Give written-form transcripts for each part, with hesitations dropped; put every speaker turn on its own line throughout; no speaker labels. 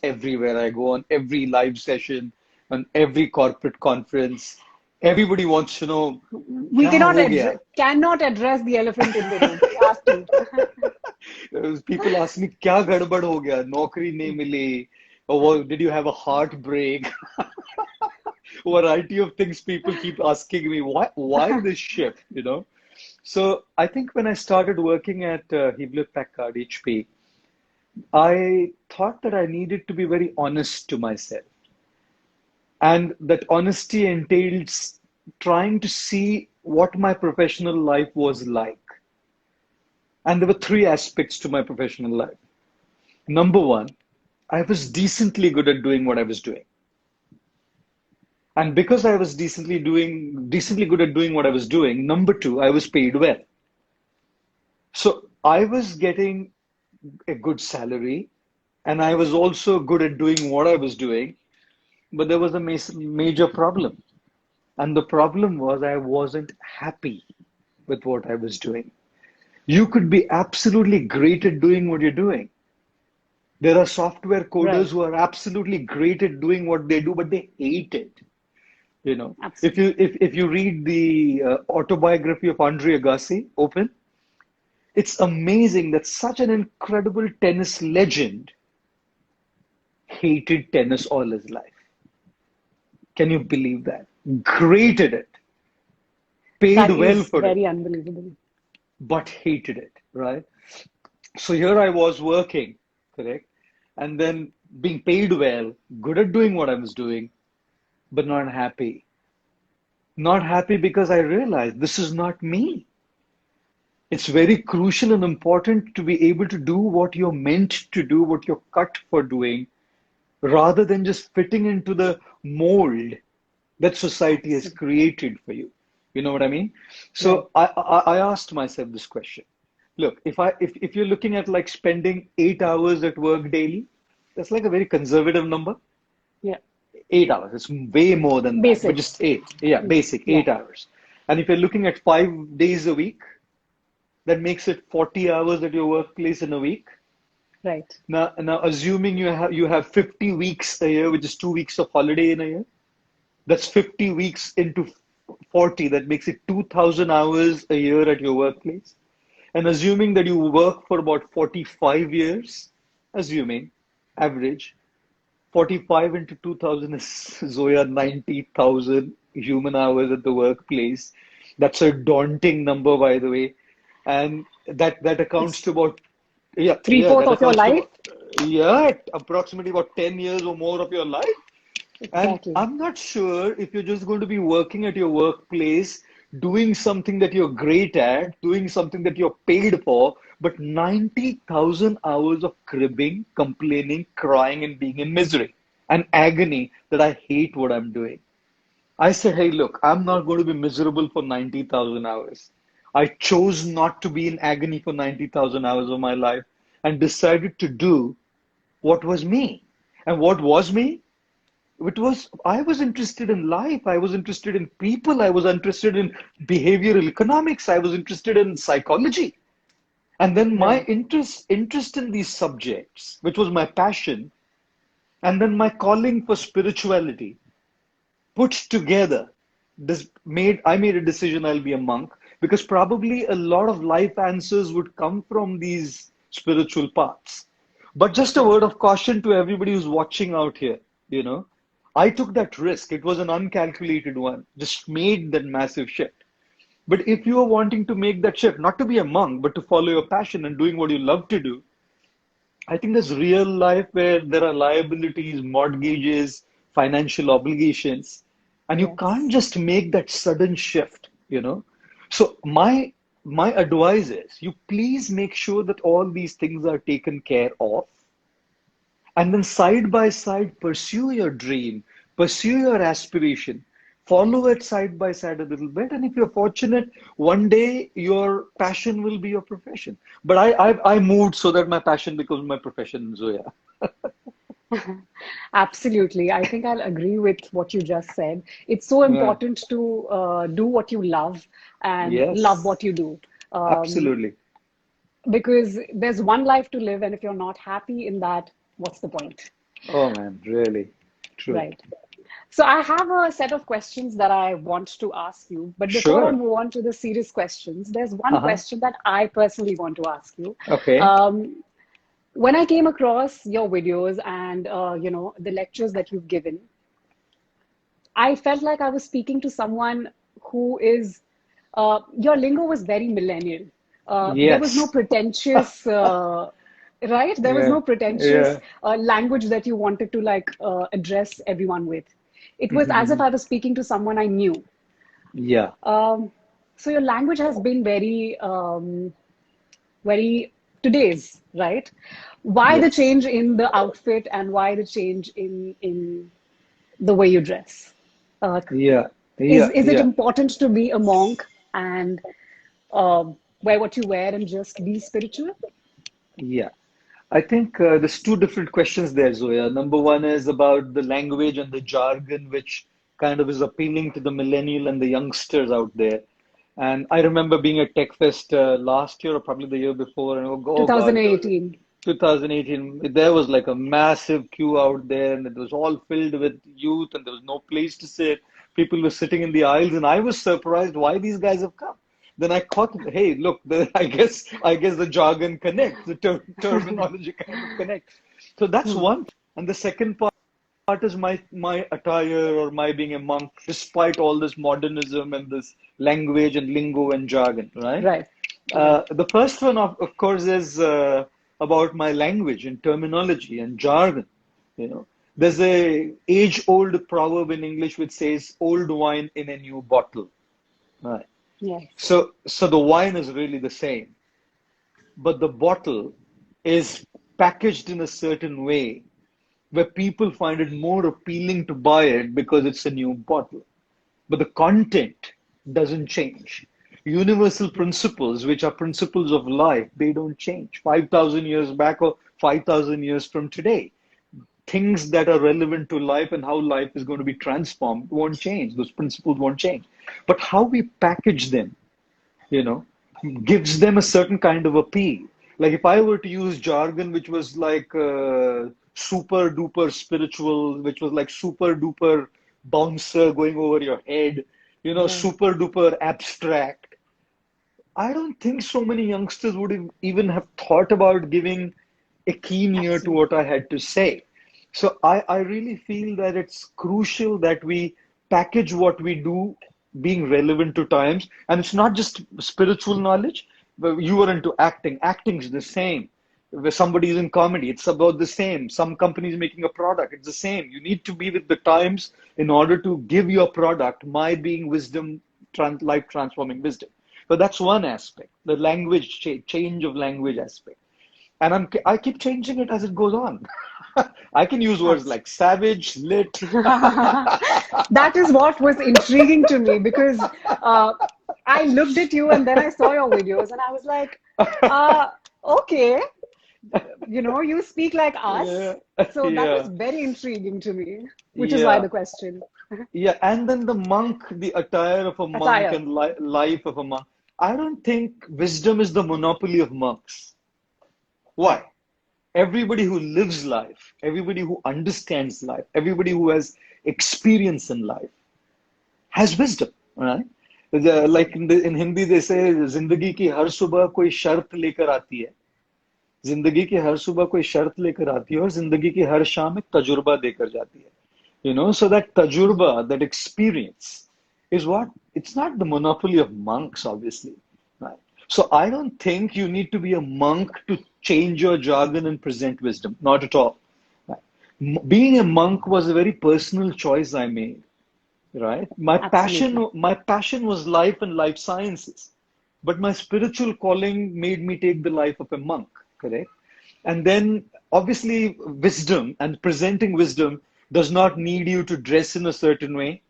everywhere. I go on every live session, on every corporate conference. Everybody wants to know,
We
kya ho gaya?
cannot address the elephant in the room. We have to.
People ask me, क्या गड़बड़ हो गया? नौकरी नहीं मिली? Or did you have a heartbreak? A variety of things people keep asking me. Why this shift, you know? So I think when I started working at Niebla Packard, HP, I thought that I needed to be very honest to myself. And that honesty entails trying to see what my professional life was like. And there were three aspects to my professional life. Number one, I was decently good at doing what I was doing. And because I was decently good at doing what I was doing, number two, I was paid well. So I was getting a good salary, and I was also good at doing what I was doing, but there was a major problem. And the problem was I wasn't happy with what I was doing. You could be absolutely great at doing what you're doing. There are software coders
Right.
who are absolutely great at doing what they do, but they hate it. You know,
Absolutely.
if you read the autobiography of Andre Agassi, Open, it's amazing that such an incredible tennis legend hated tennis all his life. Can you believe that? Great at it, paid
That
well
is
for it,
very unbelievable.
but hated it, right? So here I was working, correct? And then being paid well, good at doing what I was doing, but not happy. Not happy because I realized this is not me. It's very crucial and important to be able to do what you're meant to do, what you're cut for doing, rather than just fitting into the mold that society has
Absolutely.
created for you. You know what I mean?
Right.
So I asked myself this question. Look, if you're looking at like spending 8 hours at work daily, that's like a very conservative number.
Yeah.
8 hours. It's way more than that, but just
Basics.
eight. Yeah, basic
Yeah.
8 hours. And if you're looking at 5 days a week, that makes it 40 hours at your workplace in a week.
Right.
Now assuming you have 50 weeks a year, which is 2 weeks of holiday in a year, that's 50 weeks into 40. That makes it 2,000 hours a year at your workplace. And assuming that you work for about 45 years, assuming average, 45 into 2000 is Zoya 90,000 human hours at the workplace. That's a daunting number, by the way. And that accounts
It's
to about, yeah, yeah,
three-fourths
that
of your
accounts to
life.
about, yeah, approximately about 10 years or more of your life. And
Exactly.
I'm not sure if you're just going to be working at your workplace, doing something that you're great at, doing something that you're paid for, but 90,000 hours of cribbing, complaining, crying, and being in misery and agony that I hate what I'm doing. I said, hey, look, I'm not going to be miserable for 90,000 hours. I chose not to be in agony for 90,000 hours of my life and decided to do what was me. And what was me? It was, I was interested in life. I was interested in people. I was interested in behavioral economics. I was interested in psychology. And then my
Right.
interest in these subjects, which was my passion, and then my calling for spirituality put together, this made I made a decision I'll be a monk because probably a lot of life answers would come from these spiritual paths. But just a
Right.
word of caution to everybody who's watching out here, you know, I took that risk. It was an uncalculated one, just made that massive shift. But if you are wanting to make that shift, not to be a monk, but to follow your passion and doing what you love to do, I think there's real life where there are liabilities, mortgages, financial obligations, and you can't
Yes.
just make that sudden shift, you know. So my advice is you please make sure that all these things are taken care of, and then side by side pursue your dream, pursue your aspiration, follow it side by side a little bit, and if you're fortunate, one day your passion will be your profession. But I moved so that my passion becomes my profession, Zoya.
Absolutely. I think I'll agree with what you just said. It's so
Yeah.
important to do what you love and love
Yes,
what you do. Um,
absolutely.
because there's one life to live, and if you're not happy in that, what's the point?
Oh man, really. True.
Right. So I have a set of questions that I want to ask you. But before I
Sure.
move on to the serious questions, there's one
Uh-huh.
question that I personally want to ask you.
Okay.
Um, when I came across your videos and the lectures that you've given, I felt like I was speaking to someone who is, your lingo was very millennial. There was no
Yes.
pretentious, right? There was
Yeah.
no pretentious
Yeah.
language that you wanted to like address everyone with. It was as if
Mhm.
I was speaking to someone I knew.
Yeah.
Um, so your language has been very, very today's, right? Why the
Yes.
change in the outfit and why the change in the way you dress? Uh,
Yeah.
is
Yeah.
is it
Yeah.
important to be a monk and wear what you wear and just be spiritual?
Yeah. I think there's two different questions there, Zoya. Number one is about the language and the jargon, which kind of is appealing to the millennial and the youngsters out there. And I remember being at Tech Fest last year or probably the year before, and oh God, there was
2018.
2018. There was like a massive queue out there, and it was all filled with youth, and there was no place to sit. People were sitting in the aisles, and I was surprised why these guys have come. Then I caught, hey, look, I guess the jargon connects, the terminology kind of connects. So that's
Hmm.
one. And the second part is my attire or my being a monk, despite all this modernism and this language and lingo and jargon, right?
Right, right.
The first one, of course, is about my language and terminology and jargon. You know, there's a age-old proverb in English which says "old wine in a new bottle." Right.
Yes.
So the wine is really the same, but the bottle is packaged in a certain way where people find it more appealing to buy it because it's a new bottle. But the content doesn't change. Universal principles, which are principles of life, they don't change. 5,000 years back or 5,000 years from today, things that are relevant to life and how life is going to be transformed won't change. Those principles won't change. But how we package them, you know, gives them a certain kind of appeal. Like if I were to use jargon, which was like super duper spiritual, which was like super duper bouncer going over your head,
Right.
super duper abstract. I don't think so many youngsters would even have thought about giving a keen ear to what
Absolutely.
I had to say. So I really feel that it's crucial that we package what we do being relevant to times. And it's not just spiritual knowledge, but you are into acting. Acting's the same. Where somebody is in comedy, it's about the same. Some companies making a product, it's the same. You need to be with the times in order to give your product my being wisdom, life transforming wisdom. So that's one aspect, the language change of language aspect. And I keep changing it as it goes on. I can use words
Absolutely.
like savage, lit.
That is what was intriguing to me because uh, I looked at you and then I saw your videos and I was like, uh, okay, you speak like
Yeah,
us. So that was
yeah,
very intriguing to me, which is why
yeah,
the question.
yeah. And then the monk, the attire of a monk
Attire.
and life of a monk. I don't think wisdom is the monopoly of monks. Why? Everybody who lives life, everybody who understands life, everybody who has experience in life has wisdom, right? Like in Hindi, they say, जिंदगी की हर सुबह कोई शर्त लेकर आती है. जिंदगी की हर सुबह कोई शर्त लेकर आती है और जिंदगी की हर शाम एक तजुर्बा देकर जाती है. So that tajurba, that experience is what, it's not the monopoly of monks, obviously. Right? So I don't think you need to be a monk to change your jargon and present wisdom. Not at all. Right? Being a monk was a very personal choice I made. Right?
Absolutely.
My passion was life and life sciences, but my spiritual calling made me take the life of a monk. Correct? And then obviously wisdom and presenting wisdom does not need you to dress in a certain way.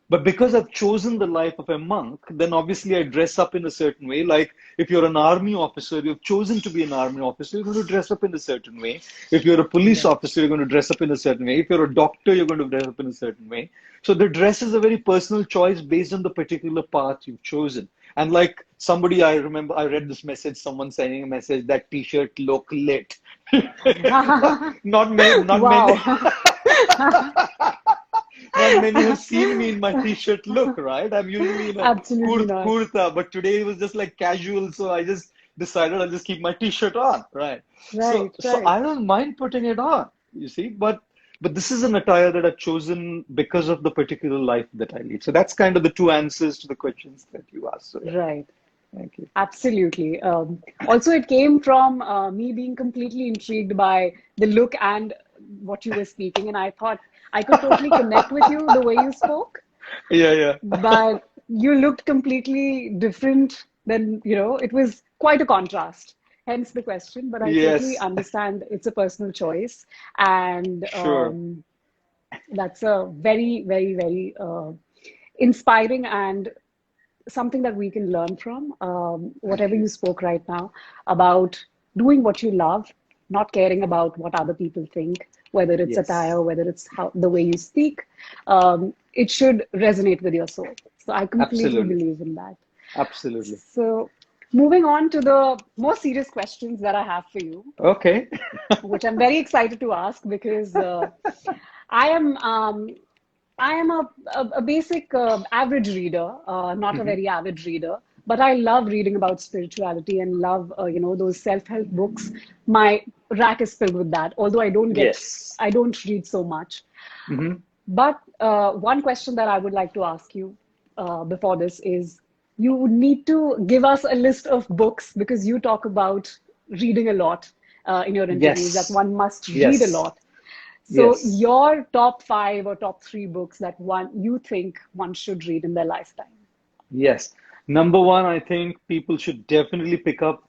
But because I've chosen the life of a monk, then obviously I dress up in a certain way. Like if you're an army officer, you've chosen to be an army officer, you're going to dress up in a certain way. If you're a police
Right.
officer, you're going to dress up in a certain way. If you're a doctor, you're going to dress up in a certain way. So the dress is a very personal choice based on the particular path you've chosen. And like somebody, I remember I read this message, someone sending a message, that t-shirt look lit. Not many, not many.
Wow.
Not many have seen me in my t-shirt look, right? I'm usually in a
Absolutely not.
kurta, but today it was just like casual, so I just decided I'll just keep my t-shirt on, right? So
Right,
so
right.
I don't mind putting it on, you see, but this is an attire that I've chosen because of the particular life that I lead. So that's kind of the two answers to the questions that you asked. So yeah,
Right.
thank you.
Absolutely. Also, it came from me being completely intrigued by the look and what you were speaking, and I thought I could totally connect with you the way you spoke,
Yeah, yeah.
but you looked completely different than, it was quite a contrast. Hence the question, but I totally
Yes,
understand it's a personal choice, and
sure.
that's a very, very, very inspiring and something that we can learn from.
Thank
Whatever
you.
you spoke right now about doing what you love, not caring about what other people think, whether it's
Yes,
attire, whether it's how the way you speak, it should resonate with your soul. So I completely
absolutely.
believe in that.
Absolutely.
So moving on to the more serious questions that I have for you,
Okay.
which I'm very excited to ask because I am I am a basic average reader, not a
Mhm.
very avid reader, but I love reading about spirituality and love, those self-help books. My rack is filled with that, although
Yes.
I don't read so much.
Hmm.
But one question that I would like to ask you before this is you would need to give us a list of books because you talk about reading a lot in your interviews, that
Yes.
one must read a
Yes.
lot. So
Yes.
your top five or top three books that one you think one should read in their lifetime.
Yes. Number one, I think people should definitely pick up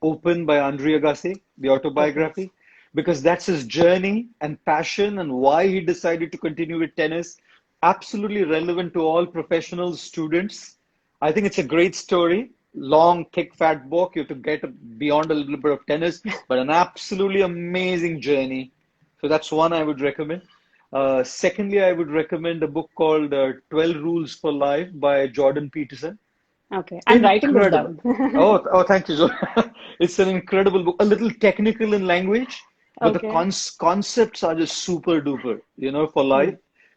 Open by Andre Agassi, the
Okay.
autobiography, because that's his journey and passion and why he decided to continue with tennis. Absolutely relevant to all professionals, students. I think it's a great story. Long, thick, fat book. You have to get beyond a little bit of tennis, but an absolutely amazing journey. So that's one I would recommend. Secondly, I would recommend a book called 12 Rules for Life by Jordan Peterson.
Okay. I'm writing this
Incredible.
down.
Oh, thank you. It's an incredible book, a little technical in language, but the
Okay.
concepts are just super duper, for
Hmm.
life.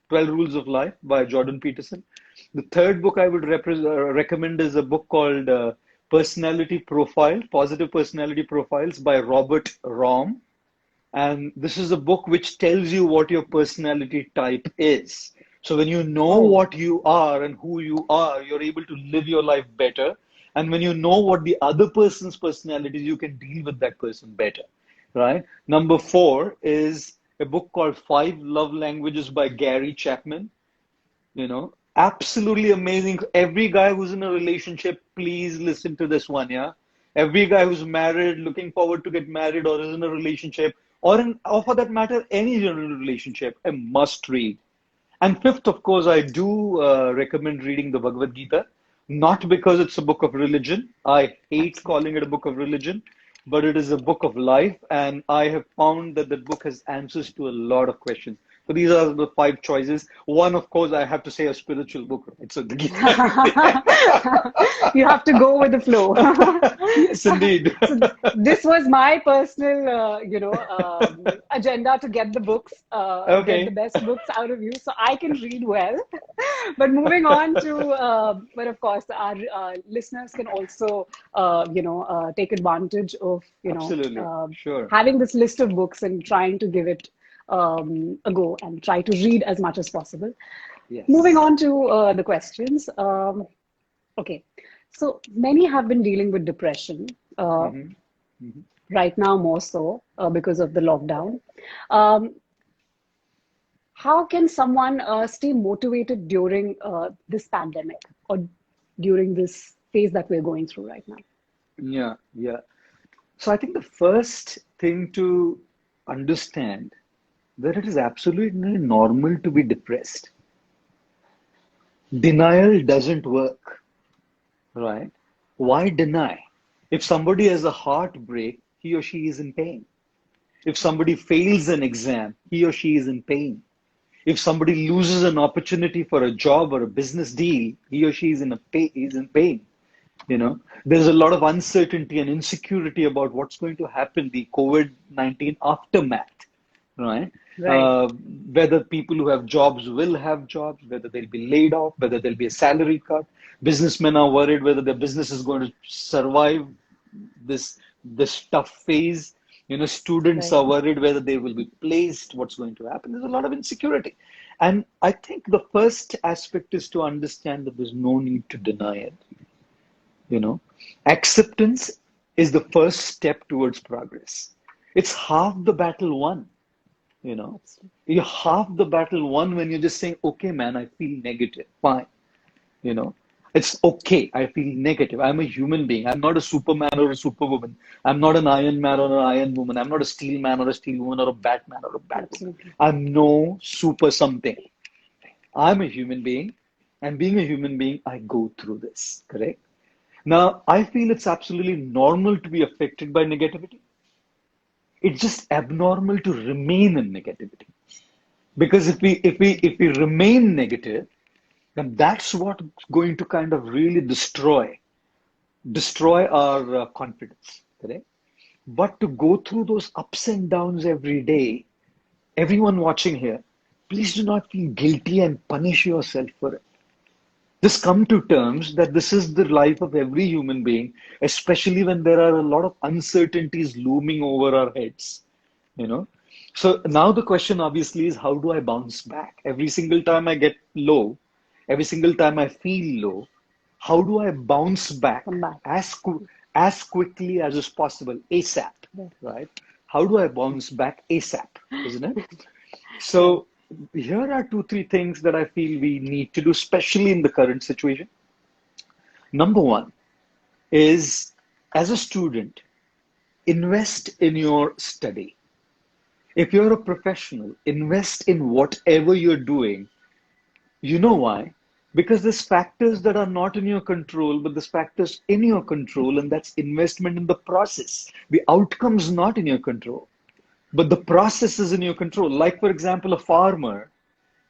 12 Rules of Life by Jordan Peterson. The third book I would recommend is a book called Personality Profile, Positive Personality Profiles by Robert Rom. And this is a book which tells you what your personality type is. So when you know
Oh,
what you are and who you are, you're able to live your life better. And when you know what the other person's personality is, you can deal with that person better, right? Number four is a book called Five Love Languages by Gary Chapman. Absolutely amazing. Every guy who's in a relationship, please listen to this one, yeah. Every guy who's married, looking forward to get married, or is in a relationship, or for that matter, any general relationship, a must read. And fifth, of course, I do recommend reading the Bhagavad Gita, not because it's a book of religion. I hate
absolutely.
calling it a book of religion, but it is a book of life, and I have found that the book has answers to a lot of questions. So these are the five choices. One, of course, I have to say a spiritual book, right? So the Gita.
You have to go with the flow.
Yes, indeed.
So this was my personal, agenda to get the books, get the
Okay.
best books out of you, so I can read well. But moving on to, but of course, our listeners can also, take advantage of,
Absolutely. Sure.
having this list of books and trying to give it a go and try to read as much as possible. Moving
Yes.
on to the questions. Okay, so many have been dealing with depression
Hmm. Hmm.
right now, more so because of the lockdown. Um, how can someone stay motivated during this pandemic or during this phase that we're going through right now?
Yeah, yeah. So I think the first thing to understand that it is absolutely normal to be depressed. Denial doesn't work, right? Why deny? If somebody has a heartbreak, he or she is in pain. If somebody fails an exam, he or she is in pain. If somebody loses an opportunity for a job or a business deal, he or she is in pain. There's a lot of uncertainty and insecurity about what's going to happen, the COVID-19 aftermath, right?
Right.
Whether people who have jobs will have jobs, whether they'll be laid off, whether there'll be a salary cut. Businessmen are worried whether their business is going to survive this tough phase. Students
Right.
are worried whether they will be placed, what's going to happen. There's a lot of insecurity. And I think the first aspect is to understand that there's no need to deny it. Acceptance is the first step towards progress. It's half the battle won. You're half the battle won when you're just saying, okay, man, I feel negative. Fine. It's okay. I feel negative. I'm a human being. I'm not a Superman or a Superwoman. I'm not an Iron Man or an Iron Woman. I'm not a Steel Man or a Steel Woman or a Batman or a Batwoman.
Absolutely.
I'm no super something. I'm a human being. And being a human being, I go through this. Correct? Now, I feel it's absolutely normal to be affected by negativity. It's just abnormal to remain in negativity. Because if we remain negative, then that's what's going to kind of really destroy our confidence, correct? But to go through those ups and downs every day, everyone watching here, please do not feel guilty and punish yourself for it. Just come to terms that this is the life of every human being, especially when there are a lot of uncertainties looming over our heads, So now the question obviously is, how do I bounce back? Every single time I get low, every single time I feel low, how do I bounce back
Come back.
as quickly as is possible, ASAP, right? How do I bounce back ASAP, isn't it? So here are 2-3 things that I feel we need to do, especially in the current situation. Number one is, as a student, invest in your study. If you're a professional, invest in whatever you're doing. You know why? Because there's factors that are not in your control, but there's factors in your control, and that's investment in the process. The outcome's not in your control, but the process is in your control. Like, for example, a farmer,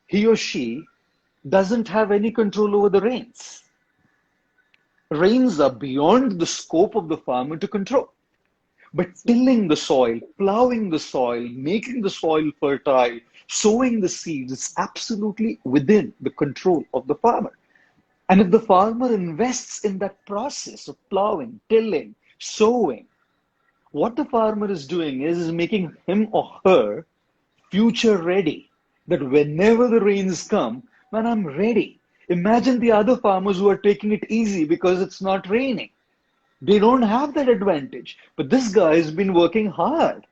he or she doesn't have any control over the rains. Rains are beyond the scope of the farmer to control. But tilling the soil, plowing the soil, making the soil fertile, sowing the seeds, it's absolutely within the control of the farmer. And if the farmer invests in that process of plowing, tilling, sowing, what the farmer is doing is making him or her future ready. That whenever the rains come, man, I'm ready. Imagine the other farmers who are taking it easy because it's not raining. They don't have that advantage. But this guy has been working hard.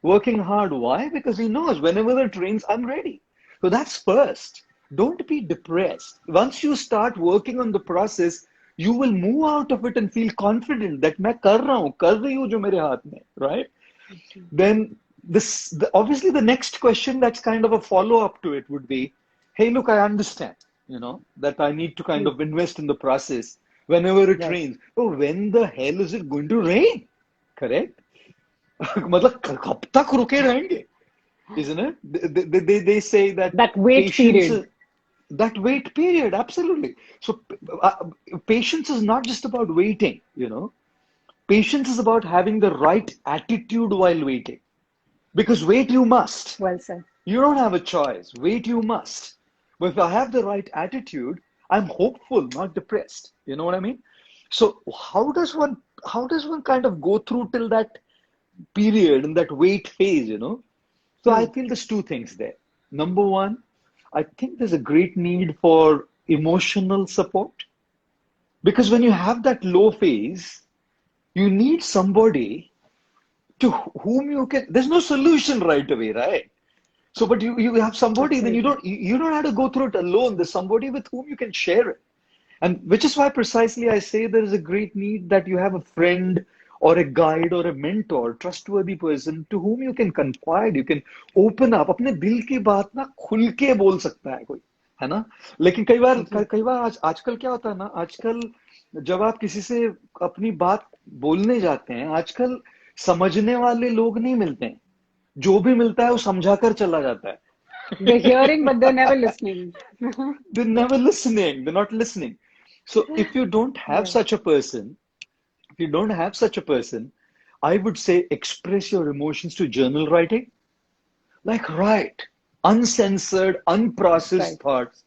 Working hard. Why? Because he knows whenever it rains, I'm ready. So that's first. Don't be depressed. Once you start working on the process, you will move out of it and feel confident that मैं कर रही हूँ जो मेरे हाथ में, right? Then obviously the next question that's kind of a follow-up to it would be, hey, look, I understand, that I need to kind of invest in the process whenever it rains. Oh, when the hell is it going to rain? Correct? मतलब कब तक रुके रहेंगे? Isn't it? They say that
wait period.
That wait period, absolutely. So patience is not just about waiting, Patience is about having the right attitude while waiting. Because wait you must.
Well said.
You don't have a choice. Wait you must. But if I have the right attitude, I'm hopeful, not depressed. You know what I mean? So how does one kind of go through till that period and that wait phase, So I feel there's two things there. Number one, I think there's a great need for emotional support. Because when you have that low phase, you need somebody to whom you can, there's no solution right away, right? So, but you have somebody, then you don't have to go through it alone. There's somebody with whom you can share it. And which is why precisely I say there is a great need that you have a friend or a guide or a mentor, trustworthy person to whom you can confide, you can open up. अपने दिल की बात ना खुल के बोल सकता है कोई, है ना? लेकिन कई बार आजकल क्या होता है ना, आजकल जब आप किसी से अपनी बात बोलने जाते हैं, आजकल समझने वाले लोग नहीं मिलते हैं. जो भी मिलता है वो समझा कर चला जाता है.
They're hearing, but they're never listening.
They're never listening. They're not listening. So if you don't have
Yeah,
such a person, if you don't have such a person, I would say express your emotions to journal writing. Like write uncensored, unprocessed
right.
thoughts.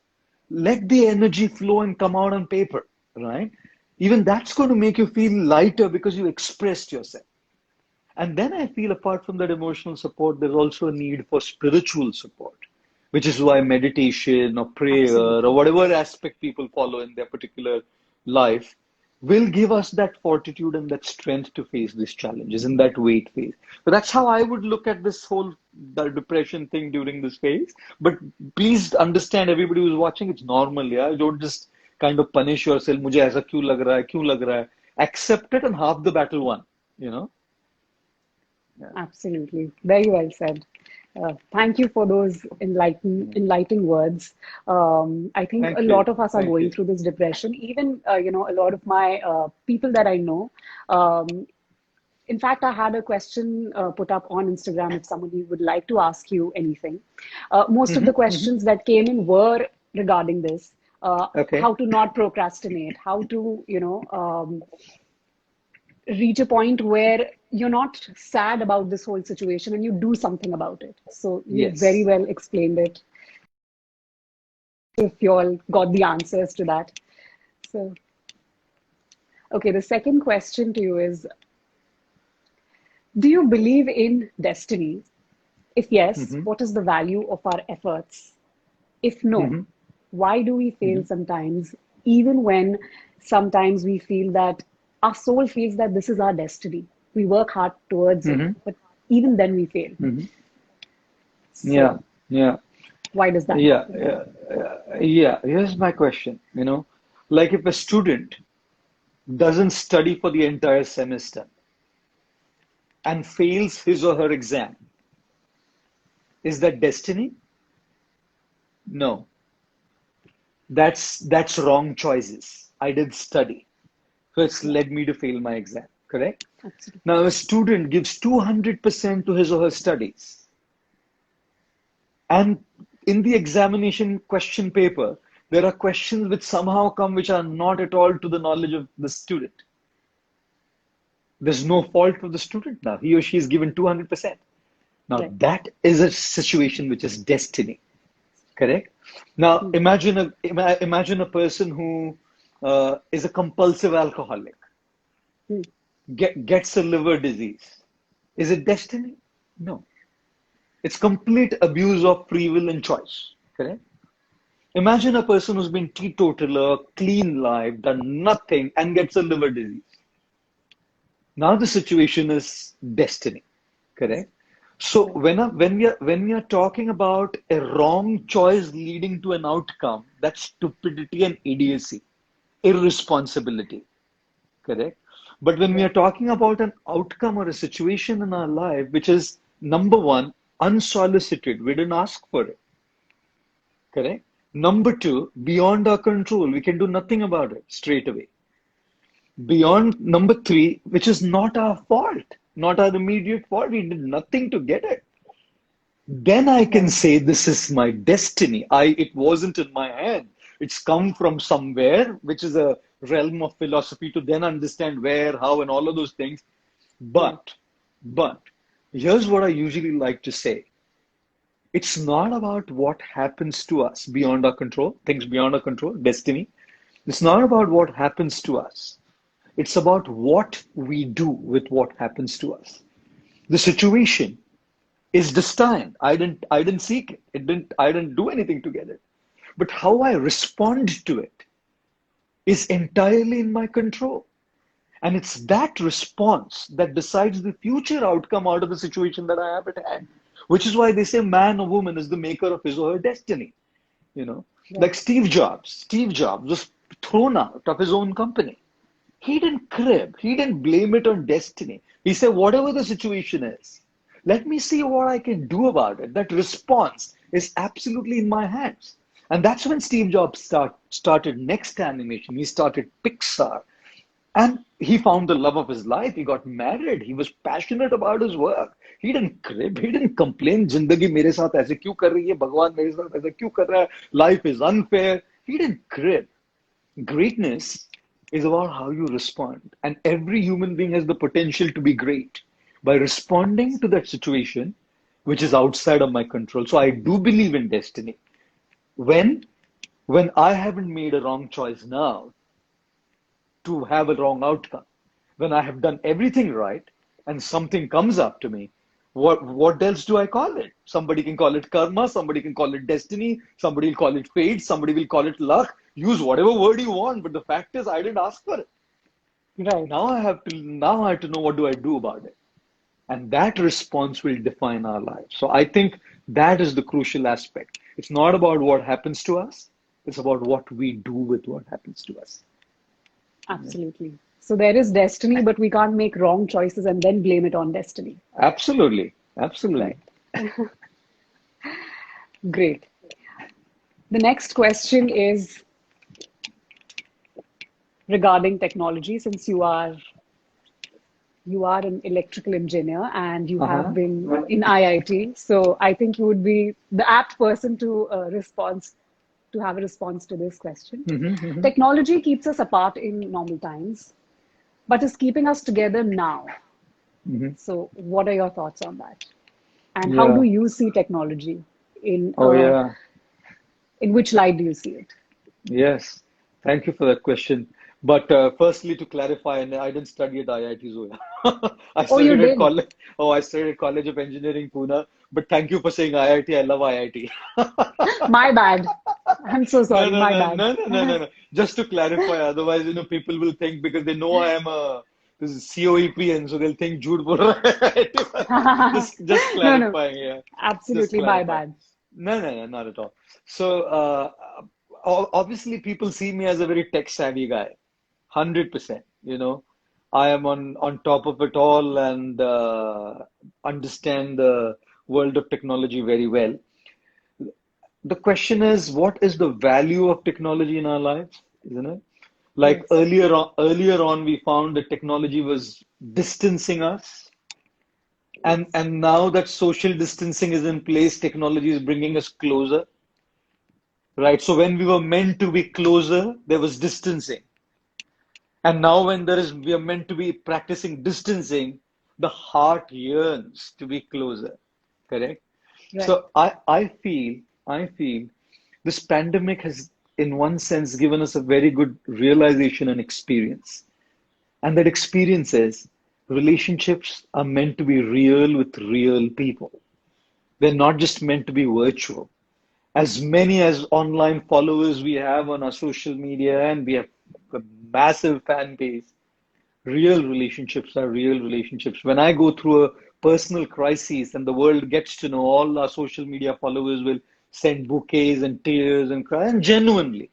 Let the energy flow and come out on paper, right? Even that's going to make you feel lighter because you expressed yourself. And then I feel apart from that emotional support, there's also a need for spiritual support, which is why meditation or prayer or
Absolutely.
whatever aspect people follow in their particular life will give us that fortitude and that strength to face these challenges in that wait phase. But that's how I would look at this whole the depression thing during this phase. But please understand, everybody who's watching, it's normal. Yeah, don't just kind of punish yourself. मुझे ऐसा क्यों लग रहा है? क्यों लग रहा है? Accept it and half the battle won. You know. Yeah.
Absolutely. Very well said. Thank you for those enlightening words. I think a
Thank you.
lot of us are
Thank
going
you.
through this depression. Even, a lot of my people that I know. In fact, I had a question put up on Instagram if somebody would like to ask you anything. Most of the questions that came in were regarding this.
Okay.
How to not procrastinate, how to, reach a point where you're not sad about this whole situation and you do something about it. So you very
Yes.
well explained it. If you all got the answers to that. So, okay, the second question to you is, do you believe in destiny? If yes,
hmm
what is the value of our efforts? If no,
hmm
why do we fail
hmm
sometimes, even when sometimes we feel that our soul feels that this is our destiny? We work hard towards it,
hmm
but even then we fail.
hmm Yeah.
So,
Yeah.
why does that
Yeah.
happen?
Yeah. Yeah. Here's my question. Like if a student doesn't study for the entire semester and fails his or her exam, is that destiny? No. That's wrong choices. I did study. So it's
Yeah,
led me to fail my exam. Correct?
absolutely.
Now, a student gives 200% to his or her studies. And in the examination question paper, there are questions which somehow come which are not at all to the knowledge of the student. There's no fault of the student now. He or she is given 200%. Now,
Right.
that is a situation which is destiny. Correct? Now,
Hmm.
imagine a person who is a compulsive alcoholic,
Hmm.
gets a liver disease. Is it destiny? No. It's complete abuse of free will and choice. Correct? Imagine a person who's been teetotaler, clean life, done nothing, and gets a liver disease. Now the situation is destiny. Correct? So
Right.
when we are talking about a wrong choice leading to an outcome, that's stupidity and idiocy, irresponsibility. Correct? But when we
Right.
are talking about an outcome or a situation in our life, which is number one, unsolicited, we didn't ask for it. Correct? Number two, beyond our control, we can do nothing about it straight away. Beyond number three, which is not our fault, not our immediate fault, we did nothing to get it. Then I can
Right.
say this is my destiny. It wasn't in my hand. It's come from somewhere, which is a realm of philosophy to then understand where, how, and all of those things.
Right.
But here's what I usually like to say. It's not about what happens to us beyond our control, things beyond our control, destiny. It's not about what happens to us. It's about what we do with what happens to us. The situation is destined. I didn't seek it. I didn't do anything to get it. But how I respond to it is entirely in my control. And it's that response that decides the future outcome out of the situation that I have at hand. Which is why they say man or woman is the maker of his or her destiny. You know,
Right.
like Steve Jobs. Steve Jobs was thrown out of his own company. He didn't crib. He didn't blame it on destiny. He said, whatever the situation is, let me see what I can do about it. That response is absolutely in my hands. And that's when Steve Jobs started Next Animation. He started Pixar. And he found the love of his life. He got married. He was passionate about his work. He didn't crib. He didn't complain. जिंदगी मेरे साथ ऐसे क्यों कर रही है? भगवान मेरे साथ ऐसे क्यों कर रहा है? Life is unfair. He didn't crib. Greatness is about how you respond. And every human being has the potential to be great by responding to that situation, which is outside of my control. So I do believe in destiny. When when I haven't made a wrong choice now to have a wrong outcome, when I have done everything right and something comes up to me, what else do I call it? Somebody can call it karma, somebody can call it destiny, somebody will call it fate, somebody will call it luck. Use whatever word you want, but the fact is I didn't ask for it.
Right.
Now I have to know what do I do about it. And that response will define our lives. So I think that is the crucial aspect. It's not about what happens to us, it's about what we do with what happens to us.
Absolutely. So there is destiny, but we can't make wrong choices and then blame it on destiny.
Absolutely. Absolutely.
Right. Great. The next question is regarding technology, since you are an electrical engineer and you have
Uh-huh.
been in IIT. So I think you would be the apt person to have a response to this question.
Hmm.
Technology keeps us apart in normal times, but is keeping us together now.
Hmm.
So what are your thoughts on that? And how do
Yeah.
you see technology in
Oh, yeah.
in which light do you see it?
Yes. Thank you for that question. But firstly, to clarify, and I didn't study at IIT Zoya. I
Oh, you
studied at
did.
college. Oh, I studied at College of Engineering, Pune. But thank you for saying IIT. I love IIT.
My bad. I'm so
No,
sorry.
no,
My
no,
bad.
no, no, no, no, no. Just to clarify, otherwise, people will think because they know I am a this is COEP, so they'll think jhoot bol raha hai. Just
No, no.
clarifying, yeah. Just
Absolutely my
clarifying.
bad.
No, no, no, not at all. So, obviously, people see me as a very tech savvy guy, 100%. I am on top of it all and understand the world of technology very well. The question is, what is the value of technology in our lives, isn't it? Like
Yes.
earlier on, we found that technology was distancing us, and
Yes.
and now that social distancing is in place, technology is bringing us closer, right? So when we were meant to be closer, there was distancing, and now when we are meant to be practicing distancing, the heart yearns to be closer, correct?
Right.
So I feel this pandemic has, in one sense, given us a very good realization and experience. And that experience is relationships are meant to be real with real people. They're not just meant to be virtual. As many as online followers we have on our social media, and we have a massive fan base, real relationships are real relationships. When I go through a personal crisis and the world gets to know, all our social media followers will send bouquets and tears and cry, and genuinely.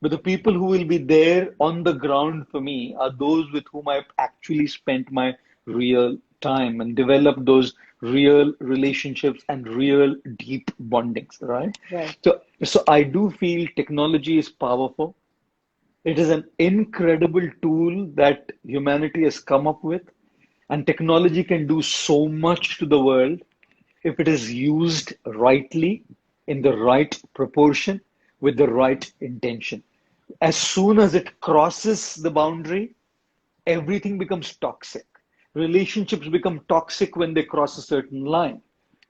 But the people who will be there on the ground for me are those with whom I've actually spent my real time and developed those real relationships and real deep bondings, right?
Right.
So I do feel technology is powerful. It is an incredible tool that humanity has come up with, and technology can do so much to the world if it is used rightly, in the right proportion, with the right intention. As soon as it crosses the boundary, everything becomes toxic. Relationships become toxic when they cross a certain line.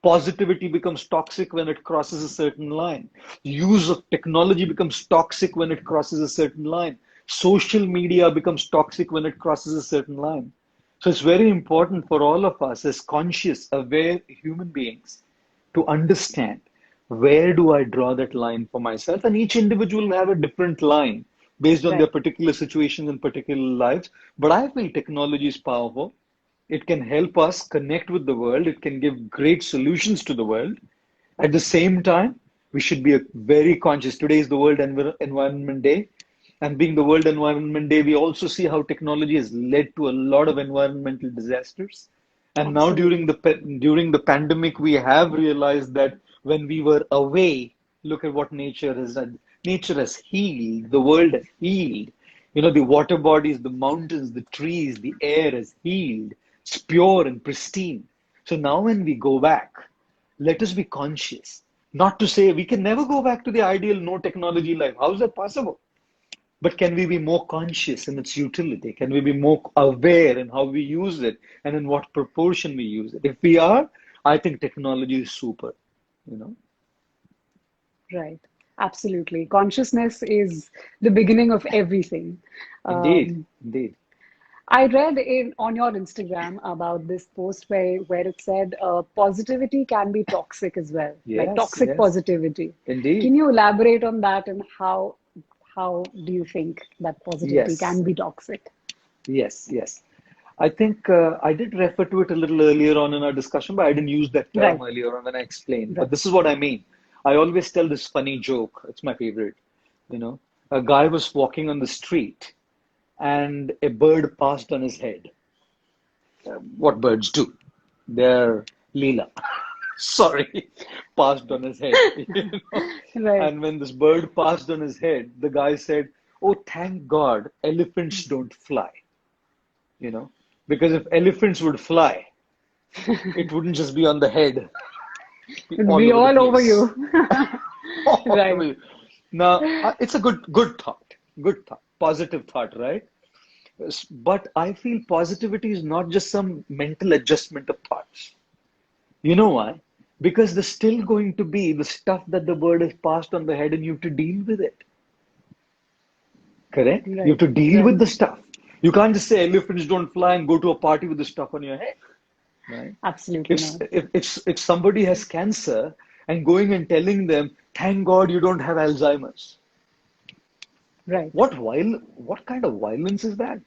Positivity becomes toxic when it crosses a certain line. Use of technology becomes toxic when it crosses a certain line. Social media becomes toxic when it crosses a certain line. So it's very important for all of us as conscious, aware human beings to understand where do I draw that line for myself? And each individual will have a different line based on their
Right.
particular situations and particular lives. But I feel technology is powerful. It can help us connect with the world. It can give great solutions to the world. At the same time, we should be very conscious. Today is the World Environment Day. And being the World Environment Day, we also see how technology has led to a lot of environmental disasters. And now
Absolutely.
during the pandemic, we have realized that when we were away, look at what nature has done. Nature has healed. The world has healed. The water bodies, the mountains, the trees, the air has healed. It's pure and pristine. So now when we go back, let us be conscious. Not to say we can never go back to the ideal no technology life. How is that possible? But can we be more conscious in its utility? Can we be more aware in how we use it and in what proportion we use it? If we are, I think technology is super, you know?
Right. Absolutely. Consciousness is the beginning of everything.
Indeed,
Um,
indeed.
I read on your Instagram about this post where it said positivity can be toxic as well, like
Yes,
toxic
yes,
positivity.
indeed.
Can you elaborate on that and how do you think that positivity
Yes,
can be toxic?
yes, yes. I think I did refer to it a little earlier on in our discussion, but I didn't use that term
Right,
earlier on when I explained. But
right.
this is what I mean. I always tell this funny joke. It's my favorite. You know, a guy was walking on the street and a bird passed on his head. What birds do? They're Leela. Sorry, passed on his head. You know?
Right.
And when this bird passed on his head, the guy said, "Oh, thank God, elephants don't fly." You know, because if elephants would fly, it wouldn't just be on the head, be
It'll
all
be
over the
all over
place.
you.
All over
Right.
you. Now, it's a good thought, positive thought, right? But I feel positivity is not just some mental adjustment of thoughts. You know why? Because there's still going to be the stuff that the bird has passed on the head and you have to deal with it. Correct? You have
Right.
to deal
Right.
with the stuff. You can't just say elephants don't fly and go to a party with the stuff on your head, right?
Absolutely not.
If somebody has cancer and going and telling them, thank God you don't have Alzheimer's.
Right.
What kind of violence is that?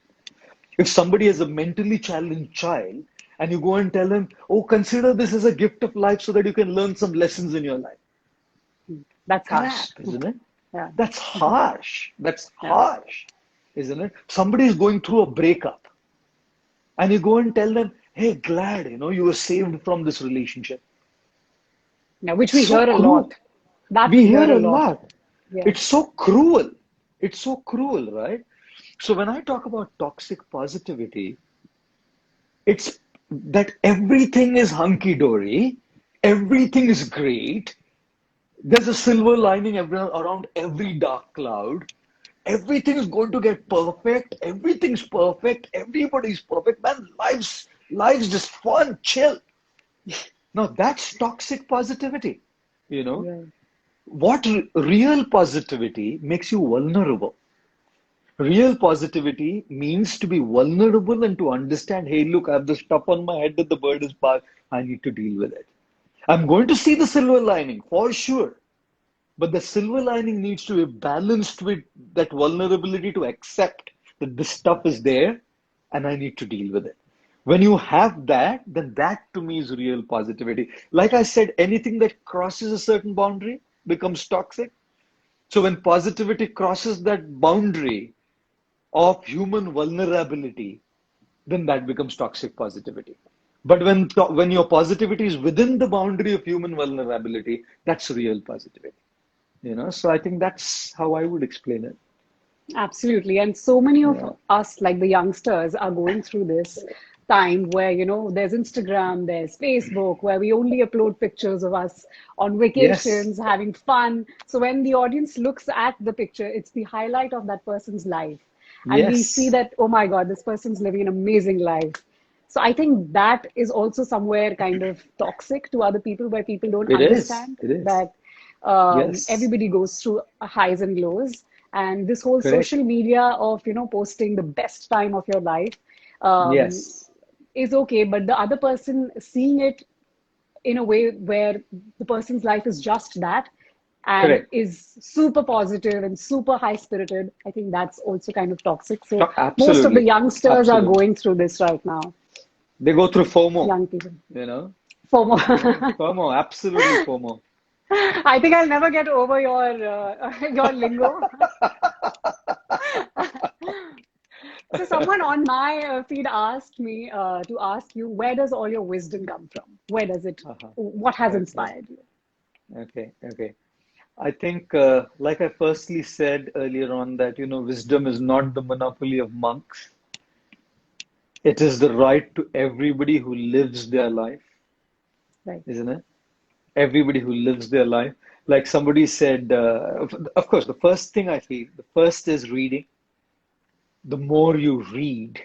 If somebody has a mentally challenged child and you go and tell them, oh, consider this as a gift of life so that you can learn some lessons in your life.
That's
Crap,
harsh.
isn't it?
Yeah.
That's harsh. That's
Yeah.
harsh, isn't it? Somebody is going through a breakup and you go and tell them, hey, glad, you were saved from this relationship.
Yeah. Which we
So
hear a
cruel.
lot. That
We
we hear
hear
a
a
lot.
lot.
Yeah.
It's so cruel. It's so cruel, right? So when I talk about toxic positivity, it's that everything is hunky dory, everything is great. There's a silver lining around every dark cloud. Everything's going to get perfect. Everything's perfect. Everybody's perfect. Man, life's just fun, chill. Now that's toxic positivity. You know,
Right.
what real positivity makes you vulnerable? Real positivity means to be vulnerable and to understand, hey, look, I have the stuff on my head that the bird is parked. I need to deal with it. I'm going to see the silver lining for sure. But the silver lining needs to be balanced with that vulnerability to accept that this stuff is there and I need to deal with it. When you have that, then that to me is real positivity. Like I said, anything that crosses a certain boundary becomes toxic. So when positivity crosses that boundary of human vulnerability, then that becomes toxic positivity. But when your positivity is within the boundary of human vulnerability, that's real positivity. So I think that's how I would explain it.
Absolutely. And so many of
Yeah.
us, like the youngsters, are going through this time where, there's Instagram, there's Facebook, where we only upload pictures of us on
Yes.
vacations, having fun. So when the audience looks at the picture, it's the highlight of that person's life. And we see
Yes.
that, oh my God, this person's living an amazing life. So I think that is also somewhere kind of toxic to other people, where people don't
It is.
understand
It is.
that
Yes.
everybody goes through highs and lows. And this whole
Correct.
social media of, posting the best time of your life um,
Yes.
is okay, but the other person seeing it in a way where the person's life is just that and
Correct.
is super positive and super high spirited, I think that's also kind of toxic. So most of the
Absolutely.
youngsters are
Absolutely.
going through this right now,
They go through FOMO,
young people.
you know.
FOMO.
FOMO, absolutely FOMO.
I think I'll never get over your lingo. So someone on my feed asked me to ask you, where does all your wisdom come from? Where does it,
Uh-huh.
what has
Okay.
inspired you?
Okay. Okay. I think, like I firstly said earlier on, that, wisdom is not the monopoly of monks. It is the right to everybody who lives their life,
Right.
isn't it? everybody who lives their life. Like somebody said, of course, the first thing I feel, the first is reading. The more you read,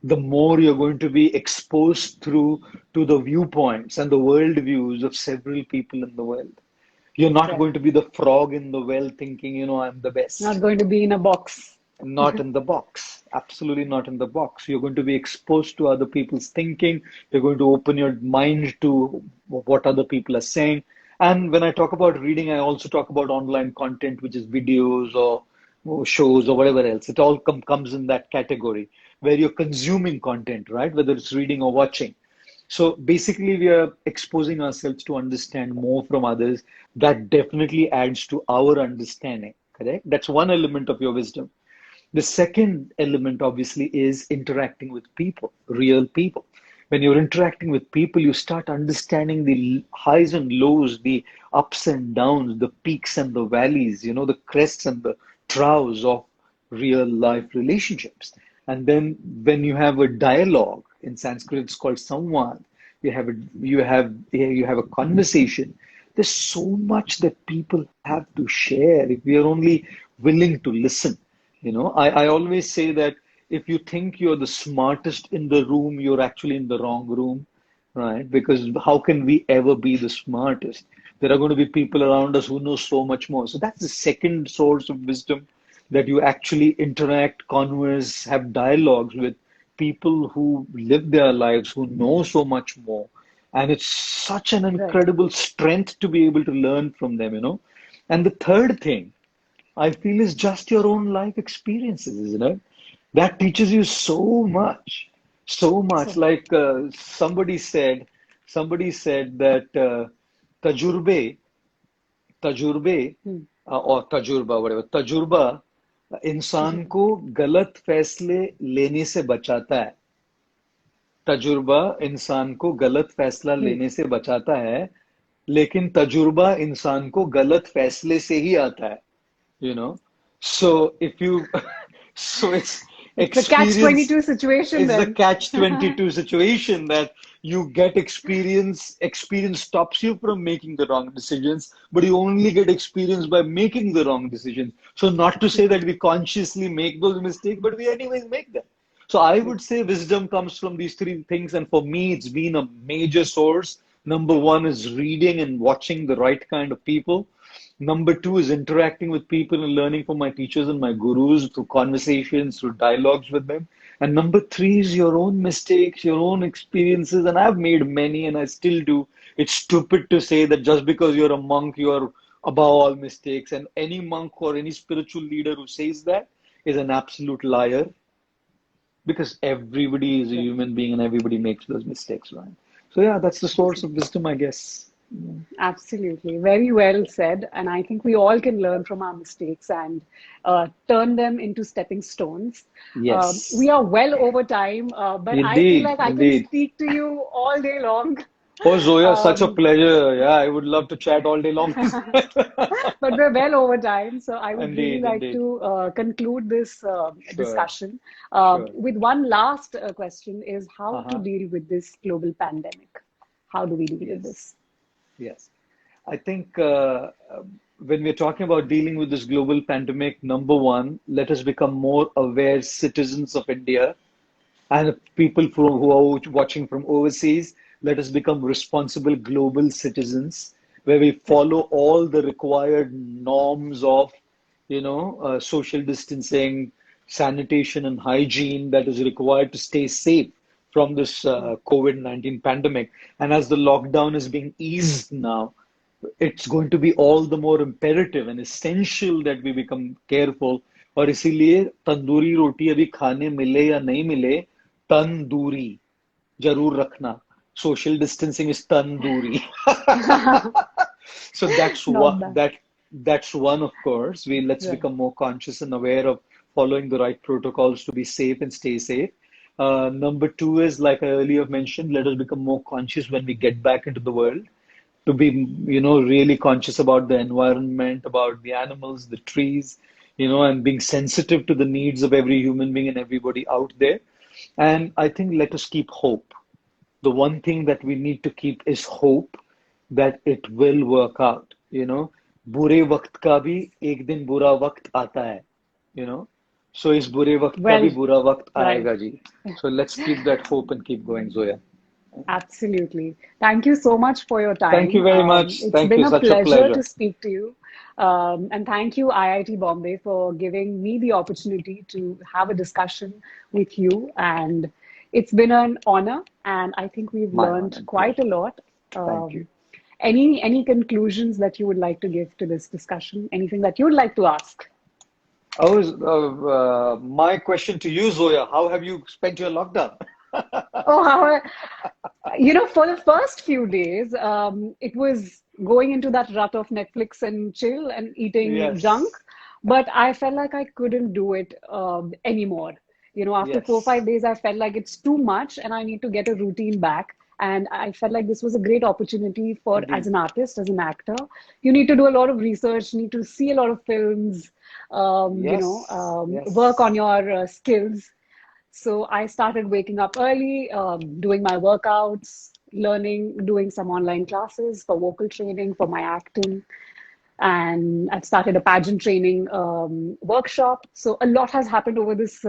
the more you're going to be exposed through to the viewpoints and the worldviews of several people in the world. You're not
Right.
going to be the frog in the well thinking, I'm the
Not
best.
going to be in a box.
Not in the box. Absolutely not in the box. You're going to be exposed to other people's thinking. You're going to open your mind to what other people are saying. And when I talk about reading, I also talk about online content, which is videos or shows or whatever else. It all comes in that category where you're consuming content, right? Whether it's reading or watching. So basically, we are exposing ourselves to understand more from others. That definitely adds to our understanding, correct? That's one element of your wisdom. The second element, obviously, is interacting with people, real people. When you're interacting with people, you start understanding the highs and lows, the ups and downs, the peaks and the valleys, the crests and the troughs of real life relationships. And then when you have a dialogue, in Sanskrit it's called samvad, you have a conversation. There's so much that people have to share if we are only willing to listen. I always say that if you think you're the smartest in the room, you're actually in the wrong room, right? Because how can we ever be the smartest? There are going to be people around us who know so much more. So that's the second source of wisdom, that you actually interact, converse, have dialogues with people who live their lives, who know so much more. And it's such an
Right.
incredible strength to be able to learn from them. And the third thing I feel is just your own life experiences, isn't it? That teaches you so much, so much.
So,
Like somebody said that tajurbe, tajurbe,
hmm,
or tajurba, whatever, tajurba इंसान को गलत फैसले लेने से बचाता है. तजुर्बा इंसान को गलत फैसला
hmm.
लेने से बचाता है, लेकिन तजुर्बा इंसान को गलत फैसले से ही आता है. you know so if you so it's
It's a catch
experience.
22 situation
It's the
then.
catch 22 situation that you get experience stops you from making the wrong decisions, but you only get experience by making the wrong decisions. So not to say that we consciously make those mistakes, but we anyways make them. So I
Yes.
would say wisdom comes from these three things, and for me it's been a major source. Number one is reading and watching the right kind of people. Number two is interacting with people and learning from my teachers and my gurus through conversations, through dialogues with them. And number three is your own mistakes, your own experiences. And I've made many and I still do. It's stupid to say that just because you're a monk, you're above all mistakes. And any monk or any spiritual leader who says that is an absolute liar, because everybody is a
Right.
human being and everybody makes those mistakes, right? So, yeah, that's the source of wisdom, I guess.
Absolutely. Very well said. And I think we all can learn from our mistakes and turn them into stepping stones. We
Yes,
are well over time, but I feel
indeed,
like I can
indeed.
speak to you all day long.
Oh, Zoya, such a
Um,
pleasure. Yeah, I would love to chat all day long.
but we're well over time, so I would really
Indeed,
like
indeed.
to conclude this
Sure,
discussion
sure.
with one last question is how to
Uh-huh.
deal with this global pandemic. How do we deal with
Yes,
this?
yes. I think when we're talking about dealing with this global pandemic, number one, let us become more aware citizens of India. And people who are watching from overseas, let us become responsible global citizens where we
Right.
follow all the required norms of, social distancing, sanitation, and hygiene that is required to stay safe from this COVID-19 pandemic. And as the lockdown is being eased now, it's going to be all the more imperative and essential that we become careful. और इसीलिए तंदूरी रोटी अभी खाने मिले या नहीं मिले, तंदूरी जरूर रखना. Social distancing is tandoori. So that's
Not
what
bad.
that's one, of course. Let's
Right.
become more conscious and aware of following the right protocols to be safe and stay safe. Number two is, like I earlier mentioned, let us become more conscious when we get back into the world, to be, really conscious about the environment, about the animals, the trees, and being sensitive to the needs of every human being and everybody out there. And I think let us keep hope. The one thing that we need to keep is hope, that it will work out, you know. बुरे वक्त का भी एक दिन बुरा वक्त आता है, you know. So इस बुरे वक्त का भी
Well,
बुरा वक्त
right.
आएगा जी. So let's keep that hope and keep going, Zoya.
Absolutely. Thank you so much for your
Thank you
time.
very much.
It's
Thank
been
you.
a
Such a
pleasure
pleasure.
to speak to you. And thank you, IIT Bombay, for giving me the opportunity to have a discussion with you. And it's been an honor, and I think we've
My honor
learned
and
quite a
pleasure.
lot.
Thank you.
Any conclusions that you would like to give to this discussion? Anything that you would like to ask?
My question to you, Zoya, how have you spent your lockdown?
Oh, how for the first few days, it was going into that rut of Netflix and chill and eating junk.
Yes.
But I felt like I couldn't do it anymore. After 4 or 5 days, I felt like it's too much and I need to get a routine back. And I felt like this was a great opportunity for, as
Indeed.
an artist, as an actor, you need to do a lot of research, need to see a lot of films,
Yes.
work on
Yes.
your skills. So I started waking up early, doing my workouts, learning, doing some online classes for vocal training, for my acting. And I've started a pageant training workshop. So a lot has happened over this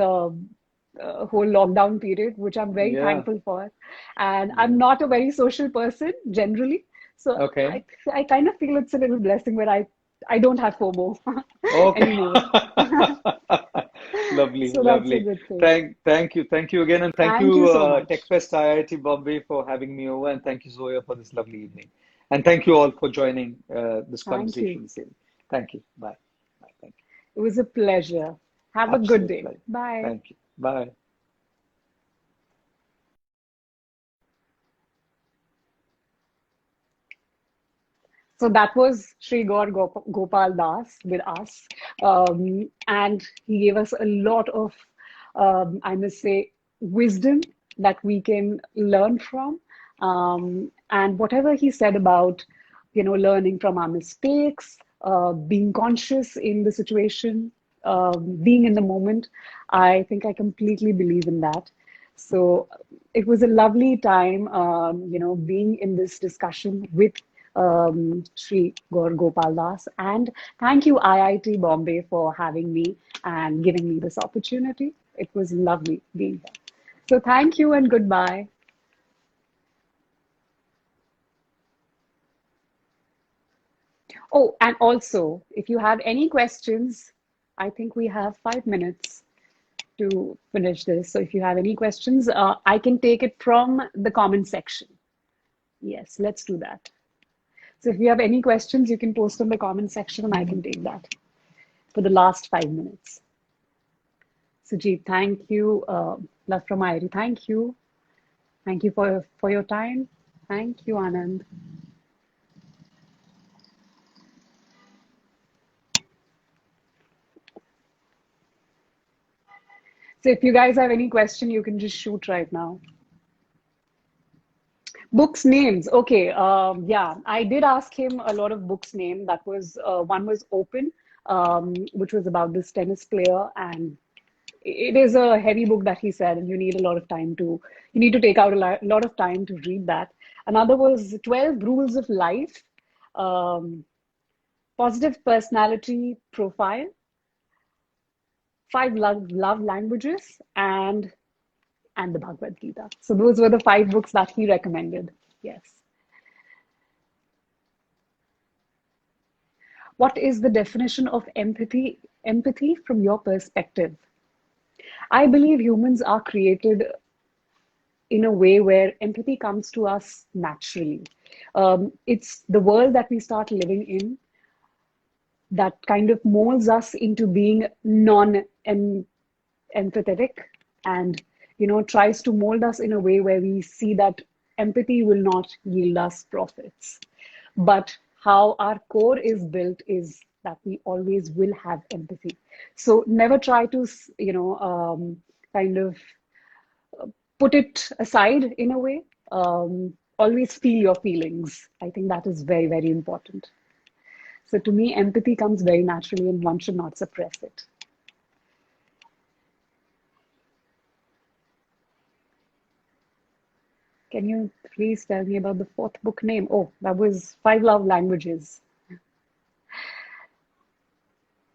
whole lockdown period, which I'm very
Yeah.
thankful for. And I'm
Yeah.
not a very social person generally. So
Okay.
I kind of feel it's a little blessing where I don't have FOMO
Okay.
anymore.
Lovely,
So that's a
lovely.
good thing.
Thank you again, and thank
Thank
you,
you so much.
TechFest IIT Bombay for having me over, and thank you, Zoya, for this lovely evening, and thank you all for joining this
Thank you.
conversation this evening. Thank you. Bye. Bye. Thank you.
It was a pleasure. Have a good
Absolute
day.
pleasure.
Bye.
Thank you. Bye.
So that was Sri Gaur Gopal Das with us. And he gave us a lot of, I must say, wisdom that we can learn from. And whatever he said about, learning from our mistakes, being conscious in the situation, being in the moment, I think I completely believe in that. So it was a lovely time, being in this discussion with Sri Gaur Gopal Das. And thank you, IIT Bombay, for having me and giving me this opportunity. It was lovely being here. So thank you and goodbye. Oh, and also, if you have any questions, I think we have 5 minutes to finish this. So if you have any questions, I can take it from the comment section. Yes, let's do that. So if you have any questions, you can post in the comment section and I can take that for the last 5 minutes. Sujit, thank you. Love from Ayri, thank you. Thank you for your time. Thank you, Anand. So if you guys have any question, you can just shoot right now. Books names. Okay. Yeah, I did ask him a lot of books name. That was one was Open, which was about this tennis player, and it is a heavy book that he said, and you need a lot of time to you need to take out a lot of time to read that. Another was 12 Rules of Life, um, Positive Personality Profile, Five Love Languages, and the Bhagavad Gita. So those were the 5 books that he recommended. Yes. What is the definition of empathy? Empathy from your perspective. I believe humans are created in a way where empathy comes to us naturally. It's the world that we start living in that kind of molds us into being non-empathetic and tries to mold us in a way where we see that empathy will not yield us profits. But how our core is built is that we always will have empathy. So never try to, kind of put it aside in a way. Always feel your feelings. I think that is very, very important. So to me, empathy comes very naturally and one should not suppress it. Can you please tell me about the fourth book name? Oh, that was Five Love Languages.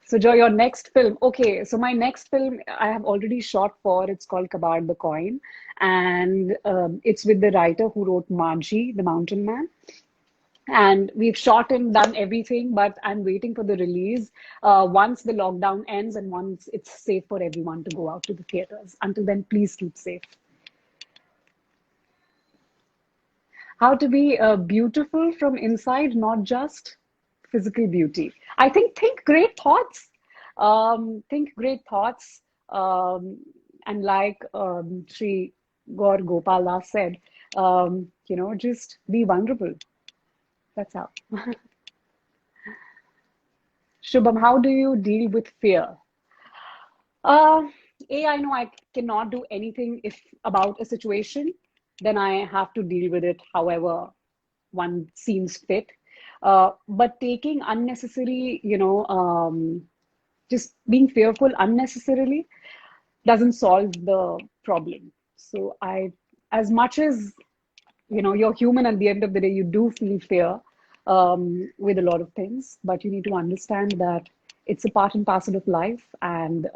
So, Joy, your next film. Okay, so my next film I have already shot for. It's called Kabar the Coin, and it's with the writer who wrote Margie, the Mountain Man. And we've shot and done everything, but I'm waiting for the release once the lockdown ends and once it's safe for everyone to go out to the theaters. Until then, please keep safe. How to be beautiful from inside, not just physical beauty. I think great thoughts. Think great thoughts. And like Sri Gaur Gopal said, just be vulnerable. That's how. Shubham, how do you deal with fear? Uh, I know I cannot do anything if about a situation, then I have to deal with it however one seems fit. But taking unnecessary, just being fearful unnecessarily doesn't solve the problem. So as much as you're human at the end of the day, you do feel fear with a lot of things, but you need to understand that it's a part and parcel of life, and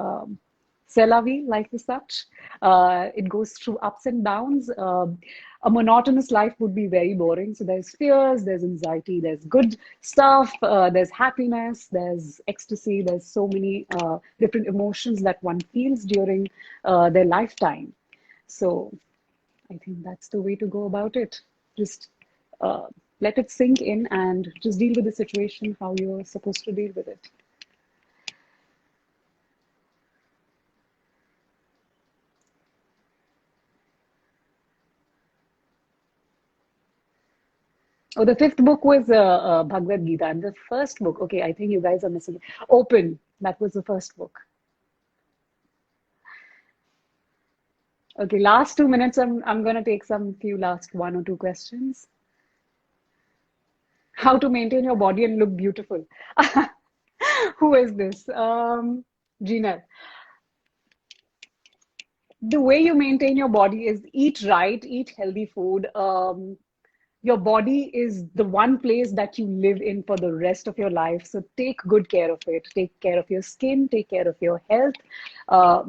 c'est la vie, life is such. It goes through ups and downs. A monotonous life would be very boring. So there's fears, there's anxiety, there's good stuff, there's happiness, there's ecstasy, there's so many different emotions that one feels during their lifetime. So I think that's the way to go about it. Just let it sink in and just deal with the situation how you're supposed to deal with it. Oh, the fifth book was Bhagavad Gita, and the first book, okay, I think you guys are missing it. Open, that was the first book. Okay, last 2 minutes, I'm gonna take some few last one or two questions. How to maintain your body and look beautiful. Who is this? Gina. The way you maintain your body is eat right, eat healthy food. Your body is the one place that you live in for the rest of your life. So take good care of it. Take care of your skin, take care of your health,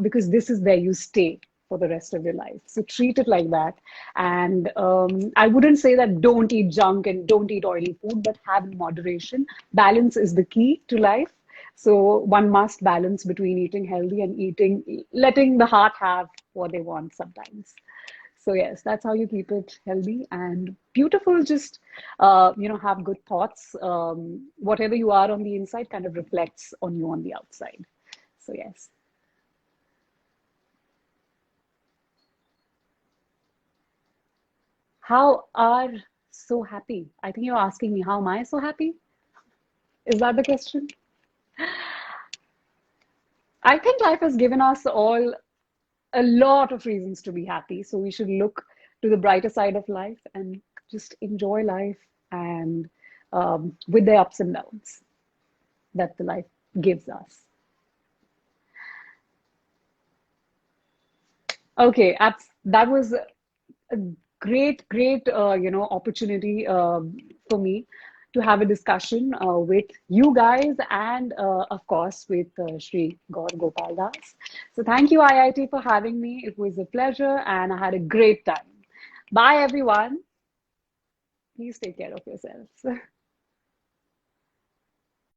because this is where you stay for the rest of your life. So treat it like that. And I wouldn't say that don't eat junk and don't eat oily food, but have in moderation. Balance is the key to life. So one must balance between eating healthy and letting the heart have what they want sometimes. So yes, that's how you keep it healthy and beautiful. Just have good thoughts. Whatever you are on the inside kind of reflects on you on the outside. So yes. How are so happy? I think you're asking me, how am I so happy? Is that the question? I think life has given us all a lot of reasons to be happy. So we should look to the brighter side of life and just enjoy life and with the ups and downs that the life gives us. Okay, that was a great, opportunity for me to have a discussion with you guys and, of course, with Sri Gaur Gopal Das. So thank you, IIT, for having me. It was a pleasure and I had a great time. Bye, everyone. Please take care of yourselves.